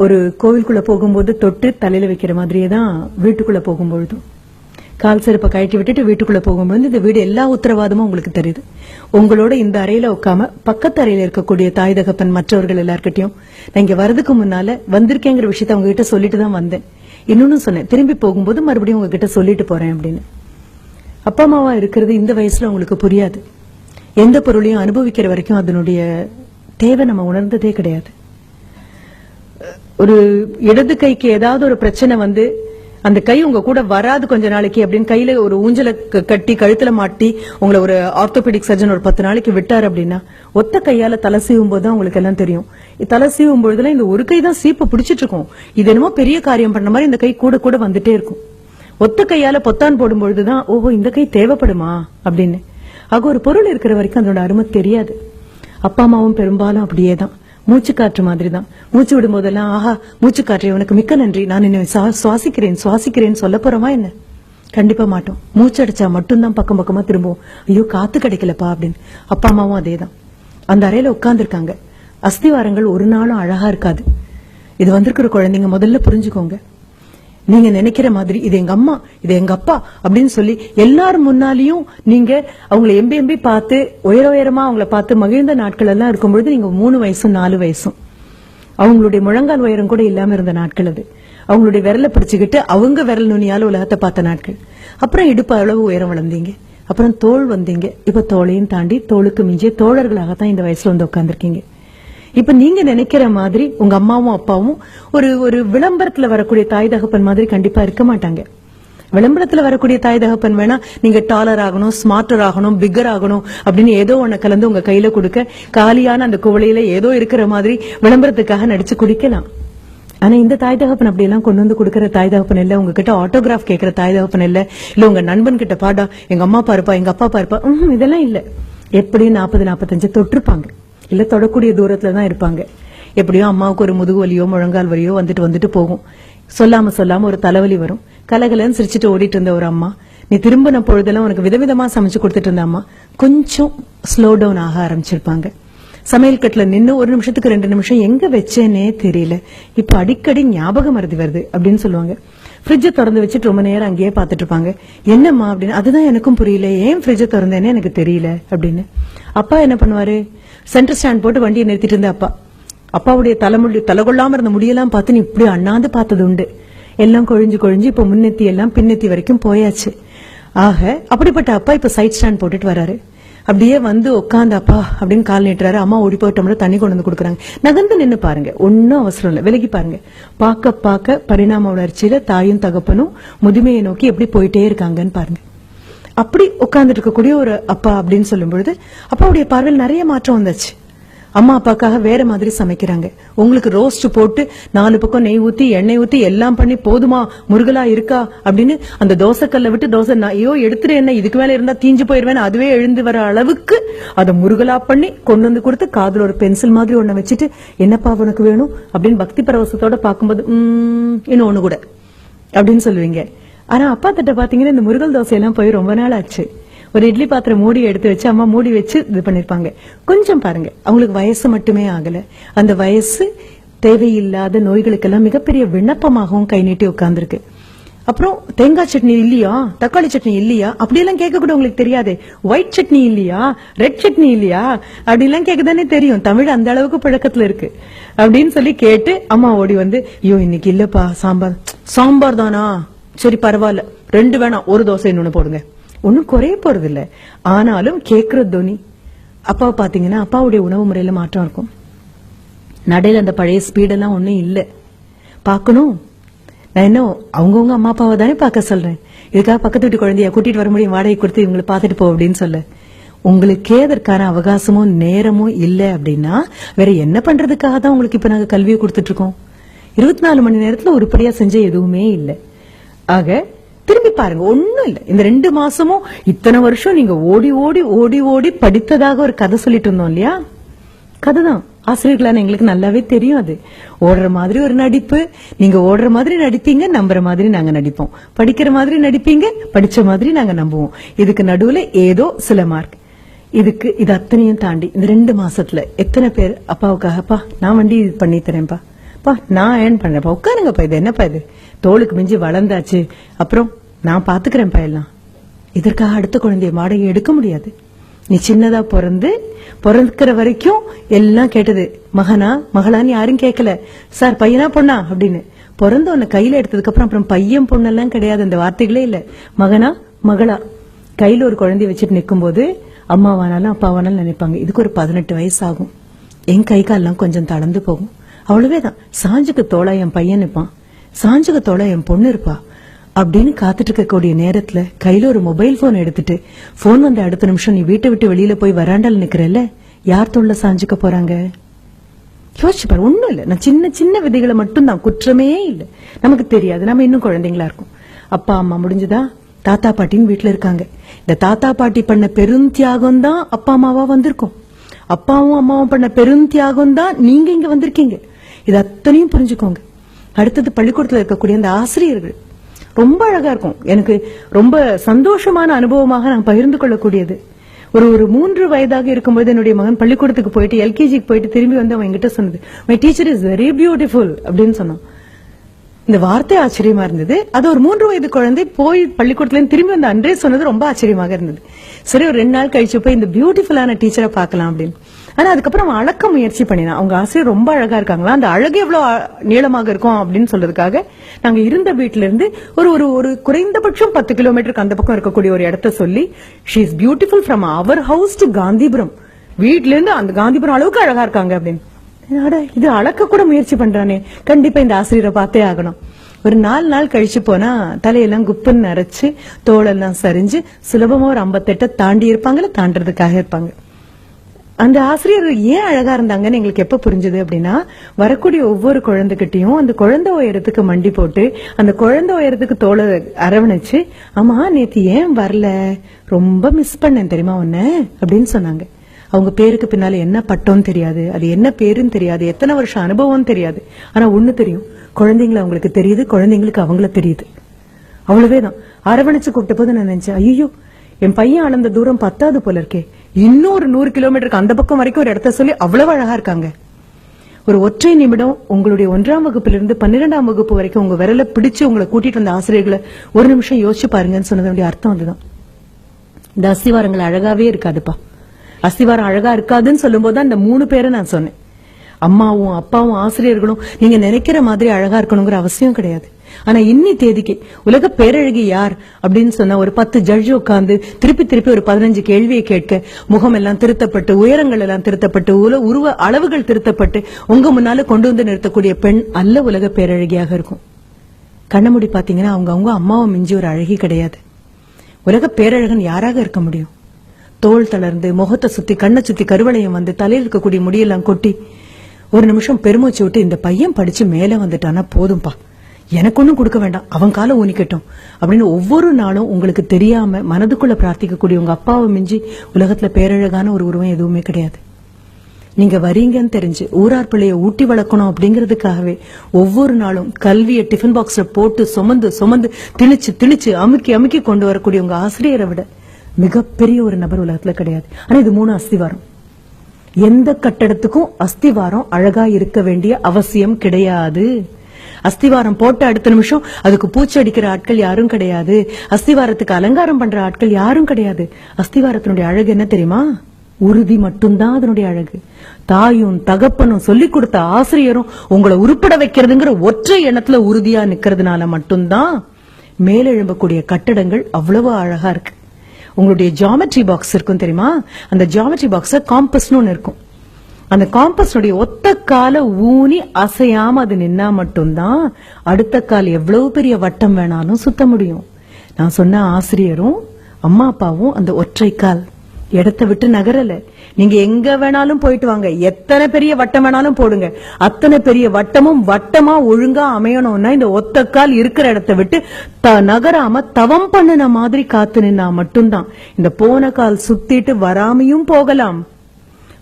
ஒரு கோவிலுக்குள்ள போகும்போது தொட்டு தலையில வைக்கிற மாதிரியே தான் வீட்டுக்குள்ள போகும்பொழுதும் கால் செருப்பை கழட்டி விட்டுட்டு வீட்டுக்குள்ள போகும்போது இந்த வீடு எல்லா உத்தரவாதமும் உங்களுக்கு தெரியுது. உங்களோட இந்த அறையில உட்காம பக்கத்து அறையில இருக்கக்கூடிய தாய் தகப்பன் மற்றவர்கள் எல்லார்கிட்டையும் நான் இங்க வரதுக்கு முன்னால வந்திருக்கேங்கிற விஷயத்த அவங்க கிட்ட சொல்லிட்டு தான் வந்தேன். இன்னொன்னு சொன்னேன், திரும்பி போகும்போது மறுபடியும் உங்ககிட்ட சொல்லிட்டு போறேன் அப்படின்னு. அப்பா அம்மாவா இருக்கிறது இந்த வயசுல உங்களுக்கு புரியாது. எந்த பொருளையும் அனுபவிக்கிற வரைக்கும் அதனுடைய தேவை நம்ம உணர்ந்ததே கிடையாது. ஒரு இடது கைக்கு ஏதாவது ஒரு பிரச்சனை வந்து அந்த கை உங்க கூட வராது கொஞ்ச நாளைக்கு அப்படின்னு கையில ஒரு ஊஞ்சல கட்டி கழுத்துல மாட்டி உங்களை ஒரு ஆர்த்தோபெடிக் சர்ஜன் ஒரு 10 நாளைக்கு விட்டார் அப்படின்னா ஒத்த கையால தலை சீவும் போதுதான் உங்களுக்கு எல்லாம் தெரியும். தலை சீவும் பொழுதுல இந்த ஒரு கை தான் சீப்பை பிடிச்சிட்டு இருக்கும். இது என்னமோ பெரிய காரியம் பண்ண மாதிரி இந்த கை கூட கூட வந்துட்டே இருக்கும். ஒத்த கையால பொத்தான் போடும் பொழுதுதான் ஓஹோ இந்த கை தேவைப்படுமா அப்படின்னு. ஆக ஒரு பொருள் இருக்கிற வரைக்கும் அதோட அருமை தெரியாது. அப்பா அம்மாவும் பெரும்பாலும் அப்படியேதான், மூச்சு காற்று மாதிரி தான். மூச்சு விடும் போதெல்லாம் ஆஹா மூச்சு காற்று உனக்கு மிக்க நன்றி, நான் என்ன சுவாசிக்கிறேன் சொல்ல போறோமா என்ன? கண்டிப்பா மாட்டோம். மூச்சு அடிச்சா மட்டும்தான் பக்கம் பக்கமா திரும்புவோம், ஐயோ காத்து கிடைக்கலப்பா அப்படின்னு. அப்பா அம்மாவும் அதேதான். அந்த அறையில உட்கார்ந்துருக்காங்க. அஸ்திவாரங்கள் ஒரு நாளும் அழகா இருக்காது. இது வந்திருக்கிற குழந்தைங்க முதல்ல புரிஞ்சுக்கோங்க. நீங்க நினைக்கிற மாதிரி இது எங்க அம்மா இது எங்க அப்பா அப்படின்னு சொல்லி எல்லாரும் முன்னாலையும் நீங்க அவங்களை எம்பி பார்த்து உயரமா அவங்களை பார்த்து மகிழ்ந்த நாட்கள் எல்லாம் இருக்கும்பொழுது நீங்க 3 வயசும் 4 வயசும் அவங்களுடைய முழங்கால் உயரம் கூட இல்லாம இருந்த நாட்கள் அது. அவங்களுடைய விரலை பிடிச்சுக்கிட்டு அவங்க விரல் நுனியால உலகத்தை பார்த்த நாட்கள். அப்புறம் இடுப்பு அளவு உயரம் வளர்ந்தீங்க, அப்புறம் தோள் வந்தீங்க. இப்ப தோளையும் தாண்டி தோளுக்கு மிஞ்சிய தோழர்களாகத்தான் இந்த வயசுல வந்து உட்கார்ந்துருக்கீங்க. இப்ப நீங்க நினைக்கிற மாதிரி உங்க அம்மாவும் அப்பாவும் ஒரு விளம்பரத்துல வரக்கூடிய தாய் தகப்பன் மாதிரி கண்டிப்பா இருக்க மாட்டாங்க. விளம்பரத்துல வரக்கூடிய தாய் தகப்பன் வேணா நீங்க டாலர் ஆகணும், ஸ்மார்ட்டர் ஆகணும், பிக்கர் ஆகணும் அப்படின்னு ஏதோ ஒண்ணு கலந்து உங்க கையில கொடுக்க காலியான அந்த குவளையில ஏதோ இருக்கிற மாதிரி விளம்பரத்துக்காக நடிச்சு குடிக்கலாம். ஆனா இந்த தாய் தகப்பன் அப்படி எல்லாம் கொண்டு வந்து கொடுக்கற தாய் தகப்பன் இல்ல. உங்ககிட்ட ஆட்டோகிராஃப் கேட்கிற தாய் தகப்பன் இல்ல. இல்ல உங்க நண்பன் கிட்ட பாடா எங்க அம்மா பாருப்பா எங்க அப்பா பாருப்பா இதெல்லாம் இல்ல. எப்படியும் 40-45 தொட்டிருப்பாங்க, இல்ல தொடக்கூடிய தூரத்துலதான் இருப்பாங்க. எப்படியோ அம்மாவுக்கு ஒரு முதுகு வலியோ முழங்கால் வலியோ வந்துட்டு போகும். சொல்லாம ஒரு தலைவலி வரும். கலகலன்னு சிரிச்சுட்டு ஓடிட்டு இருந்த ஒரு அம்மா, நீ திரும்பின பொழுதெல்லாம் உனக்கு விதவிதமா சமைச்சு கொடுத்துட்டு இருந்த அம்மா கொஞ்சம் ஸ்லோ டவுன் ஆக ஆரம்பிச்சிருப்பாங்க. சமையல் கட்டுல நின்னு 1 நிமிஷத்துக்கு 2 நிமிஷம் எங்க வச்சேனே தெரியல, இப்ப அடிக்கடி ஞாபகம் மறதி வருது அப்படின்னு சொல்லுவாங்க. ஃப்ரிட்ஜை திறந்து வச்சுட்டு ரொம்ப நேரம் அங்கேயே பாத்துட்டு இருப்பாங்க. என்னம்மா அப்படின்னு. அதுதான் எனக்கும் புரியல, ஏன் ஃப்ரிட்ஜை திறந்தேன்னு எனக்கு தெரியல அப்படின்னு. அப்பா என்ன பண்ணுவாரு, சென்டர் ஸ்டாண்ட் போட்டு வண்டியை நிறுத்திட்டு இருந்த அப்பாவுடைய தலைகொள்ளாம இருந்த முடியெல்லாம் பார்த்து நீ இப்படி அண்ணாந்து பார்த்தது உண்டு. எல்லாம் கொழிஞ்சு இப்ப முன்னெத்தி எல்லாம் பின்னெத்தி வரைக்கும் போயாச்சு. ஆக அப்படிப்பட்ட அப்பா இப்ப சைட் ஸ்டாண்ட் போட்டுட்டு வராரு. அப்படியே வந்து உட்காந்து அப்பா அப்படின்னு கால் நீட்டுறாரு. அம்மா ஓடி போயிட்டோம்ல தண்ணி கொண்டு வந்து கொடுக்குறாங்க. நகர்ந்து நின்னு பாருங்க, ஒன்னும் அவசரம் இல்ல, விலகி பாருங்க. பார்க்க பரிணாம வளர்ச்சியில தாயும் தகப்பனும் முதுமையை நோக்கி எப்படி போயிட்டே இருக்காங்கன்னு பாருங்க. அப்படி உட்கார்ந்துட்டு இருக்கக்கூடிய ஒரு அப்பா அப்படின்னு சொல்லும் பொழுது அப்பாவுடைய பார்வையில் நிறைய மாற்றம் வந்துச்சு. அம்மா அப்பாக்காக வேற மாதிரி சமைக்கிறாங்க. உங்களுக்கு ரோஸ்ட் போட்டு 4 பக்கம் நெய் ஊத்தி எண்ணெய் ஊத்தி எல்லாம் பண்ணி போதுமா முருகலா இருக்கா அப்படின்னு அந்த தோசைக்கல்ல விட்டு தோசை ஐயோ எடுத்துட்டு என்ன இதுக்கு மேல இருந்தா தீஞ்சு போயிருவேன் அதுவே எழுந்து வர அளவுக்கு அதை முருகலா பண்ணி கொண்டு வந்து கொடுத்து காதுல ஒரு பென்சில் மாதிரி ஒண்ணு வச்சுட்டு என்னப்பா உனக்கு வேணும் அப்படின்னு பக்தி பரவசத்தோட பாக்கும்போது இன்னொன்னு கூட அப்படின்னு சொல்லுவீங்க. ஆனா அப்பா தட்ட பாத்தீங்கன்னா இந்த முருகல் தோசை எல்லாம் போய் ரொம்ப நாள் ஆச்சு. ஒரு இட்லி பாத்திரம் மூடி எடுத்து வச்சு அம்மா மூடி வச்சு இது பண்ணிருப்பாங்க. கொஞ்சம் பாருங்க, அவங்களுக்கு வயசு மட்டுமே ஆகல, அந்த வயசு தேவையில்லாத நோய்களுக்கெல்லாம் மிகப்பெரிய விண்ணப்பமாகவும் கை நீட்டி உட்கார்ந்துருக்கு. அப்புறம் தேங்காய் சட்னி இல்லையா, தக்காளி சட்னி இல்லையா அப்படியெல்லாம் கேட்க கூட உங்களுக்கு தெரியாது. ஒயிட் சட்னி இல்லையா, ரெட் சட்னி இல்லையா அப்படிலாம் கேட்கதானே தெரியும். தமிழ் அந்த அளவுக்கு பழக்கத்துல இருக்கு அப்படின்னு சொல்லி கேட்டு அம்மா ஓடி வந்து ஐயோ இன்னைக்கு இல்லப்பா சாம்பார் தானா, சரி பரவாயில்ல 2 வேணாம், ஒரு தோசை இன்னொன்னு போடுங்க. ஒன்னும் குறைய போறது இல்ல. ஆனாலும் கேக்குற தோனி அப்பாவை பாத்தீங்கன்னா அப்பாவுடைய உணவு முறையில மாற்றம் இருக்கும். நடையில அந்த பழைய ஸ்பீடெல்லாம் ஒன்னும் இல்ல. பாக்கணும், நான் என்ன அவங்கவுங்க அம்மா அப்பாவை தானே பாக்க சொல்றேன். இதுக்காக பக்கத்து வீட்டு குழந்தைய கூட்டிட்டு வர முடியும், வாடகை கொடுத்து இவங்களை பாத்துட்டு போ அப்படின்னு சொல்ல. உங்களுக்கே அதற்கான அவகாசமும் நேரமும் இல்ல அப்படின்னா வேற என்ன பண்றதுக்காக தான் உங்களுக்கு இப்ப நாங்க கல்வியை கொடுத்துட்டு இருக்கோம். 24 மணி நேரத்துல உருப்படியா செஞ்ச எதுவுமே இல்ல. ஆக திரும்பி பாருங்க, ஒண்ணும் இல்ல. இந்த 2 மாசமும் இத்தனை வருஷம் நீங்க ஓடி படித்ததாக ஒரு கதை சொல்லிட்டு இருந்தோம் இல்லையா, கதைதான். ஆசிரியர்களான எங்களுக்கு நல்லாவே தெரியும். அது ஓடுற மாதிரி ஒரு நடிப்பு, நீங்க ஓடுற மாதிரி நடிப்பீங்க, நம்புற மாதிரி நாங்க நடிப்போம், படிக்கிற மாதிரி நடிப்பீங்க, படிச்ச மாதிரி நாங்க நம்புவோம். இதுக்கு நடுவுல ஏதோ சில மார்க். இது அத்தனையும் தாண்டி இந்த 2 மாசத்துல எத்தனை பேர் அப்பாவுக்காகப்பா நான் வண்டி பண்ணி தரேன்ப்பா, நான் ஏர்ன் பண்றேன்ப்பா, உட்காருங்கப்பா, இது என்னப்பா இது, தோளுக்கு மிஞ்சி வளர்ந்தாச்சு, அப்புறம் நான் பாத்துக்கிறேன்ப்பா எல்லாம். இதற்காக அடுத்த குழந்தைய வாடகை எடுக்க முடியாது. நீ சின்னதா பிறக்கிற வரைக்கும் எல்லாம் கேட்டது, மகனா மகளான்னு யாரும் கேட்கல, சார் பையனா பொண்ணா அப்படின்னு. பிறந்த உன்னை கையில எடுத்ததுக்கு அப்புறம் பையன் பொண்ணெல்லாம் கிடையாது, அந்த வார்த்தைகளே இல்ல. மகனா மகளா, கையில ஒரு குழந்தைய வச்சுட்டு நிக்கும் போது அம்மாவானாலும் அப்பாவானாலும் நினைப்பாங்க, இதுக்கு ஒரு 18 வயசு ஆகும், என் கை கால்லாம் கொஞ்சம் தளர்ந்து போகும், அவ்வளவேதான். சாஞ்சுக்கு தோளா என் பையன் இருப்பான், சாஞ்சுக்கு தோளா என் பொண்ணு இருப்பா அப்படின்னு காத்துட்டு இருக்கக்கூடிய நேரத்துல கையில ஒரு மொபைல் போன் எடுத்துட்டு போன் வந்த அடுத்த நிமிஷம் நீ வீட்டை விட்டு வெளியில போய் வராண்டால நிக்கிறல்ல, யார் தோல்ல சாஞ்சுக்க போறாங்க? யோசிச்சு பாரு. ஒண்ணும் இல்ல, நான் சின்ன சின்ன விதைகளை மட்டும் தான், குற்றமே இல்ல. நமக்கு தெரியாது, நம்ம இன்னும் குழந்தைங்களா இருக்கும். அப்பா அம்மா முடிஞ்சதா, தாத்தா பாட்டின்னு வீட்டுல இருக்காங்க. இந்த தாத்தா பாட்டி பண்ண பெரும் தியாகம் தான் அப்பா அம்மாவா வந்திருக்கோம். அப்பாவும் அம்மாவும் பண்ண பெரும் தியாகம் தான் நீங்க இங்க வந்திருக்கீங்க. இது அத்தனையும் புரிஞ்சுக்கோங்க. அடுத்தது பள்ளிக்கூடத்துல இருக்கக்கூடிய அந்த ஆசிரியர்கள் ரொம்ப அழகா இருக்கும். எனக்கு ரொம்ப சந்தோஷமான அனுபவமாக நான் பகிர்ந்து கொள்ளக்கூடியது. ஒரு 3 வயதாக இருக்கும்போது என்னுடைய மகன் பள்ளிக்கூடத்துக்கு போயிட்டு எல்கேஜிக்கு போயிட்டு திரும்பி வந்து அவன் என்கிட்ட சொன்னது, my teacher is very beautiful அப்படின்னு சொன்னான். இந்த வார்த்தை ஆச்சரியமா இருந்தது. அது ஒரு 3 வயது குழந்தை போய் பள்ளிக்கூடத்துல திரும்பி வந்து அன்றே சொன்னது ரொம்ப ஆச்சரியமாக இருந்தது. சரி, ஒரு 2 நாள் கழிச்சு போய் இந்த பியூட்டிஃபுல்லான டீச்சரை பார்க்கலாம் அப்படின்னு. ஆனா அதுக்கப்புறம் அவன் அளக்க முயற்சி பண்ணினான். அவங்க ஆசிரியர் ரொம்ப அழகா இருக்காங்களா, அந்த அழகு எவ்வளவு நீளமாக இருக்கும் அப்படின்னு சொல்றதுக்காக நாங்க இருந்த வீட்டுல இருந்து ஒரு குறைந்தபட்சம் 10 கிலோமீட்டருக்கு அந்த பக்கம் இருக்கக்கூடிய ஒரு இடத்த சொல்லி, she is beautiful from our house to Gandhipuram, வீட்ல இருந்து அந்த காந்திபுரம் அளவுக்கு அழகா இருக்காங்க அப்படின்னு. இது அளக்க கூட முயற்சி பண்றானே, கண்டிப்பா இந்த ஆசிரியரை பார்த்தே ஆகணும். ஒரு 4 நாள் கழிச்சு போனா தலையெல்லாம் குப்புன்னு நரைச்சு தோளெல்லாம் சரிஞ்சு சுலபமா ஒரு 58 தாண்டி இருப்பாங்கல்ல, தாண்டறதுக்காக இருப்பாங்க. அந்த ஆசிரியர் ஏன் அழகா இருந்தாங்கன்னு எங்களுக்கு எப்ப புரிஞ்சது அப்படின்னா, வரக்கூடிய ஒவ்வொரு குழந்தைகிட்டையும் அந்த குழந்தை உயரத்துக்கு மண்டி போட்டு அந்த குழந்தை உயரத்துக்கு தோளை அரவணைச்சு, ஆமா நேத்து ஏன் வரல, ரொம்ப மிஸ் பண்ணேன் தெரியுமா உன்ன அப்படின்னு சொன்னாங்க. அவங்க பேருக்கு பின்னால என்ன பட்டம் தெரியாது, அது என்ன பேருன்னு தெரியாது, எத்தனை வருஷம் அனுபவம் தெரியாது. ஆனா ஒண்ணு தெரியும், குழந்தைங்களை அவங்களுக்கு தெரியுது, குழந்தைங்களுக்கு அவங்கள தெரியுது. அவ்வளவேதான். அரவணைச்சு கூப்பிட்ட போது நான் நினைச்சேன், ஐயோ என் பையன் அளந்த தூரம் 10வது போல இருக்கே, இன்னொரு 100 கிலோமீட்டருக்கு அந்த பக்கம் வரைக்கும் ஒரு இடத்த சொல்லி அவ்வளவு அழகா இருக்காங்க. ஒரு ஒற்றை நிமிடம் உங்களுடைய 1ஆம் வகுப்பிலிருந்து 12ஆம் வகுப்பு வரைக்கும் உங்க விரல பிடிச்சு உங்களை கூட்டிட்டு வந்த ஆசிரியர்களை ஒரு நிமிஷம் யோசிச்சு பாருங்கன்னு சொன்னதனுடைய அர்த்தம் அதுதான். இந்த அஸ்திவாரங்கள் அழகாவே இருக்காதுப்பா. அஸ்திவாரம் அழகா இருக்காதுன்னு சொல்லும் போதுதான் இந்த 3 பேரை நான் சொன்னேன். அம்மாவும் அப்பாவும் ஆசிரியர்களும் நீங்க நினைக்கிற மாதிரி அழகா இருக்கணுங்கிற அவசியம் கிடையாது. ஆனா இன்னி தேதிக்கு உலக பேரழகி யார் அப்படின்னு சொன்னா, ஒரு 10 ஜட்ஜ் உட்கார்ந்து திருப்பி ஒரு 15 கேள்வியை கேட்க, முகம் எல்லாம் திருத்தப்பட்டு, உயரங்கள் எல்லாம் திருத்தப்பட்டு, உருவ அளவுகள் திருத்தப்பட்டு உங்க முன்னால கொண்டு வந்து நிறுத்தக்கூடிய பெண் அல்ல உலக பேரழகியாக இருக்கும். கண்ணமுடி பாத்தீங்கன்னா அவங்க அம்மாவை மிஞ்சி ஒரு அழகி கிடையாது. உலக பேரழகன் யாராக இருக்க முடியும்? தோல் தளர்ந்து, முகத்தை சுத்தி, கண்ணை சுத்தி கருவளையம் வந்து, தலையில் இருக்கக்கூடிய முடியெல்லாம் கொட்டி ஒரு நிமிஷம் பெருமூச்சு விட்டு, இந்த பையன் படிச்சு மேல வந்துட்டானா போதும்பா, எனக்கு ஒண்ணும் கொடுக்க வேண்டாம், அவன் காலை ஊனிக்கட்டும் அப்படின்னு ஒவ்வொரு நாளும் உங்களுக்கு தெரியாம மனதுக்குள்ள பிரார்த்திக்கக்கூடிய உங்க அப்பாவை மிஞ்சி உலகத்துல பேரழகான ஒரு உருவம் எதுவுமே கிடையாது. நீங்க வரீங்கன்னு தெரிஞ்சு ஊரார் பிள்ளைய ஊட்டி வளர்க்கணும் அப்படிங்கறதுக்காகவே ஒவ்வொரு நாளும் கல்வியை டிஃபன் பாக்ஸ்ல போட்டு சுமந்து திணிச்சு அமுக்கி கொண்டு வரக்கூடிய உங்க ஆசிரியரை விட மிகப்பெரிய ஒரு நபர் உலகத்துல கிடையாது. ஆனா இது 3 அஸ்திவாரம். எந்த கட்டடத்துக்கும் அஸ்திவாரம் அழகா இருக்க வேண்டிய அவசியம் கிடையாது. அஸ்திவாரம் போட்ட அடுத்த நிமிஷம் அதுக்கு பூச்சி அடிக்கிற ஆட்கள் யாரும் கிடையாது. அஸ்திவாரத்துக்கு அலங்காரம் பண்ற ஆட்கள் யாரும் கிடையாது. அஸ்திவாரத்தினுடைய அழகு என்ன தெரியுமா? உறுதி மட்டும்தான் அதனுடைய அழகு. தாயும் தகப்பனும் சொல்லிக் கொடுத்த ஆசிரியரும் உங்களை உருப்பட வைக்கிறதுங்கிற ஒற்றை எண்ணத்துல உறுதியா நிக்கிறதுனால மட்டும்தான் மேலெழும்பக்கூடிய கட்டடங்கள் அவ்வளவு அழகா இருக்கு. உங்களுடைய ஜியோமெட்ரி பாக்ஸ் இருக்கும் தெரியுமா? அந்த ஜியோமெட்ரி பாக்ஸ் காம்பஸ்னு ஒன்னு இருக்கும். அந்த காம்பஸ்னுடைய ஒத்த கால ஊனி அசையாம அது நின்னா மட்டும்தான் அடுத்த கால் எவ்வளவு பெரிய வட்டம் வேணாலும் சுத்த முடியும். நான் சொன்ன ஆசிரியரும் அம்மா அப்பாவும் அந்த ஒற்றை கால் இடத்தை விட்டு நகரல. நீங்க எங்க வேணாலும் போயிட்டு வாங்க, எத்தனை பெரிய வட்டம் வேணாலும் போடுங்க, அத்தனை பெரிய வட்டமும் வட்டமா ஒழுங்கா அமையணும்னா இந்த ஒத்த கால் இருக்கிற இடத்தை விட்டு நகராம தவம் பண்ணின மாதிரி காத்து நின்னா மட்டும்தான். இந்த போன கால் சுத்திட்டு வராமையும் போகலாம்,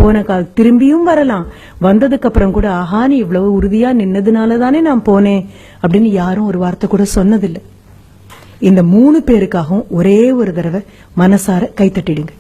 போன கால் திரும்பியும் வரலாம். வந்ததுக்கு அப்புறம் கூட ஆஹா நீ இவ்வளவு உறுதியா நின்னதுனாலதானே நான் போனேன் அப்படின்னு யாரும் ஒரு வார்த்தை கூட சொன்னதில்லை. இந்த 3 பேருக்காகவும் ஒரே ஒரு தடவை மனசார கைத்தட்டிடுங்க.